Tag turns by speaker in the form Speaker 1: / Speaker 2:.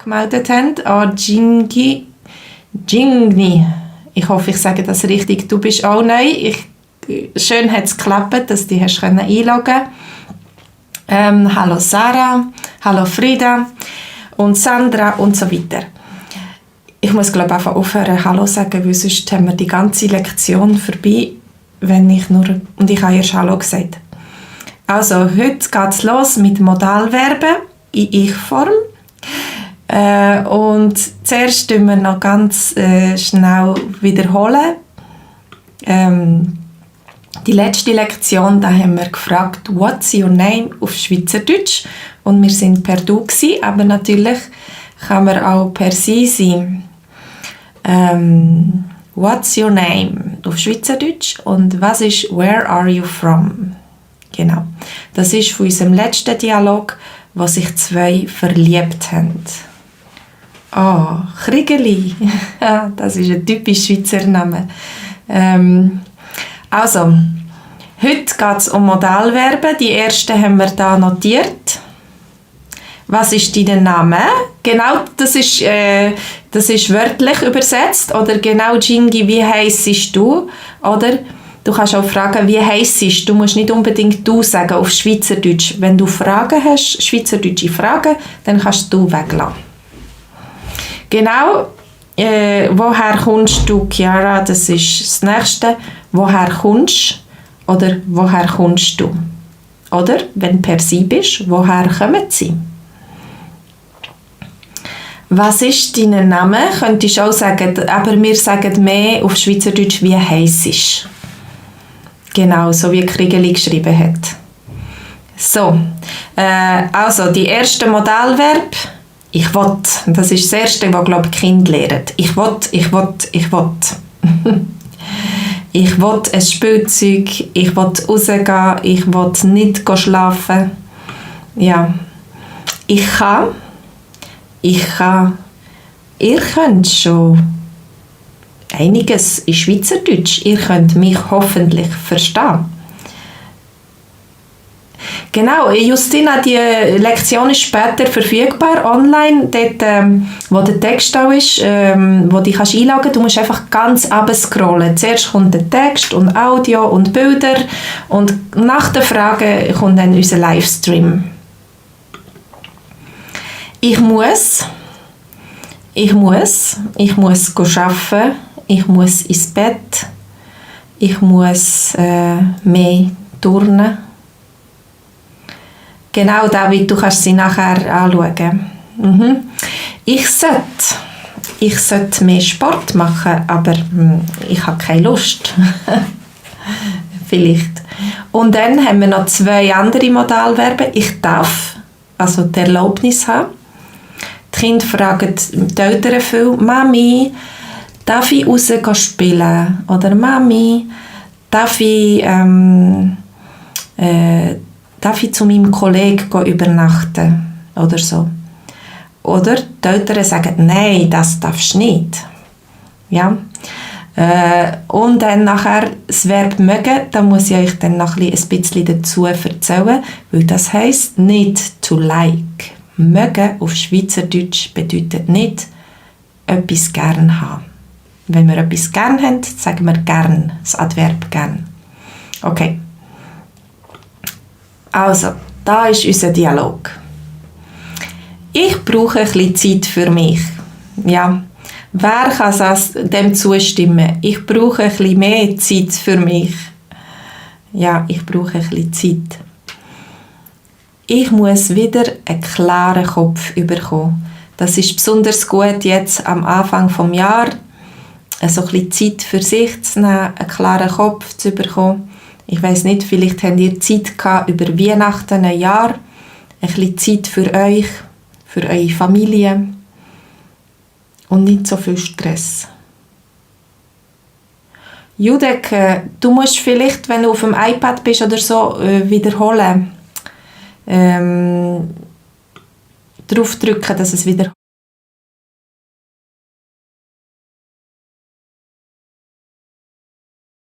Speaker 1: angemeldet haben, an Jingni. Ich hoffe, ich sage das richtig. Du bist auch neu. Schön hat es geklappt, dass du dich hast einloggen konntest. Hallo Sarah, hallo Frieda und Sandra und so weiter. Ich muss glaube einfach aufhören, Hallo sagen, weil sonst haben wir die ganze Lektion vorbei, und ich habe erst Hallo gesagt. Also, heute geht es los mit Modalverben in Ich-Form. Und zuerst wir noch ganz schnell wiederholen. Die letzte Lektion, da haben wir gefragt, what's your name auf Schweizerdeutsch? Und wir sind per Du gewesen, aber natürlich kann man auch per Sie sein. What's your name auf Schweizerdeutsch und was ist where are you from? Genau. Das ist von unserem letzten Dialog, wo sich zwei verliebt haben. Oh, Kriegeli. Das ist ein typisch Schweizer Name. Also, heute geht es um Modalverben. Die ersten haben wir da notiert. Was ist dein Name? Genau, das ist wörtlich übersetzt. Oder genau, Jingi, wie heissest du? Oder du kannst auch fragen, wie heissest du? Du musst nicht unbedingt du sagen auf Schweizerdeutsch. Wenn du Fragen hast, schweizerdeutsche Fragen, dann kannst du weglassen. Genau, woher kommst du, Chiara? Das ist das Nächste. Woher kommst du? Oder woher kommst du? Oder, wenn du per Sie bist, woher kommen sie? Was ist dein Name? Könntest du auch sagen, aber wir sagen mehr auf Schweizerdeutsch, wie heissest. Genau, so wie Kriegeli geschrieben hat. So, also die erste Modalverb, ich will. Das ist das erste, was glaube ich Kinder lernen. Ich will. Ich will ein Spielzeug, ich will rausgehen, ich will nicht schlafen. Ja, ich kann. Ihr könnt schon einiges in Schweizerdeutsch. Ihr könnt mich hoffentlich verstehen. Genau, Justina, die Lektion ist später verfügbar online, dort, wo der Text auch ist, wo du dich einloggen kannst. Du musst einfach ganz runterscrollen. Zuerst kommt der Text und Audio und Bilder und nach der Frage kommt dann unser Livestream. Ich muss arbeiten, ich muss ins Bett, ich muss mehr turnen. Genau, David, du kannst sie nachher anschauen. Ich sollte mehr Sport machen, aber ich habe keine Lust. Vielleicht. Und dann haben wir noch zwei andere Modalverben. Ich darf, also die Erlaubnis haben. Die Kinder fragen die Eltern viel, Mami, darf ich raus spielen? Oder Mami, darf ich zu meinem Kollegen übernachten? Oder so. Oder die Eltern sagen, nein, das darfst du nicht. Ja? Und dann nachher das Verb mögen, da muss ich euch dann noch ein bisschen dazu erzählen, weil das heisst nicht to like. Mögen auf Schweizerdeutsch bedeutet nicht etwas gern haben. Wenn wir etwas gern haben, sagen wir gern, das Adverb gern. Okay. Also, da ist unser Dialog. Ich brauche ein bisschen Zeit für mich. Ja, wer kann dem zustimmen? Ich brauche ein bisschen mehr Zeit für mich. Ja, ich brauche ein bisschen Zeit. Ich muss wieder einen klaren Kopf bekommen. Das ist besonders gut jetzt am Anfang des Jahres, so ein bisschen Zeit für sich zu nehmen, einen klaren Kopf zu bekommen. Ich weiss nicht, vielleicht habt ihr Zeit gehabt über Weihnachten, ein Jahr, ein bisschen Zeit für euch, für eure Familie und nicht so viel Stress. Judek, du musst vielleicht, wenn du auf dem iPad bist oder so, wiederholen. Drauf drücken, dass es wieder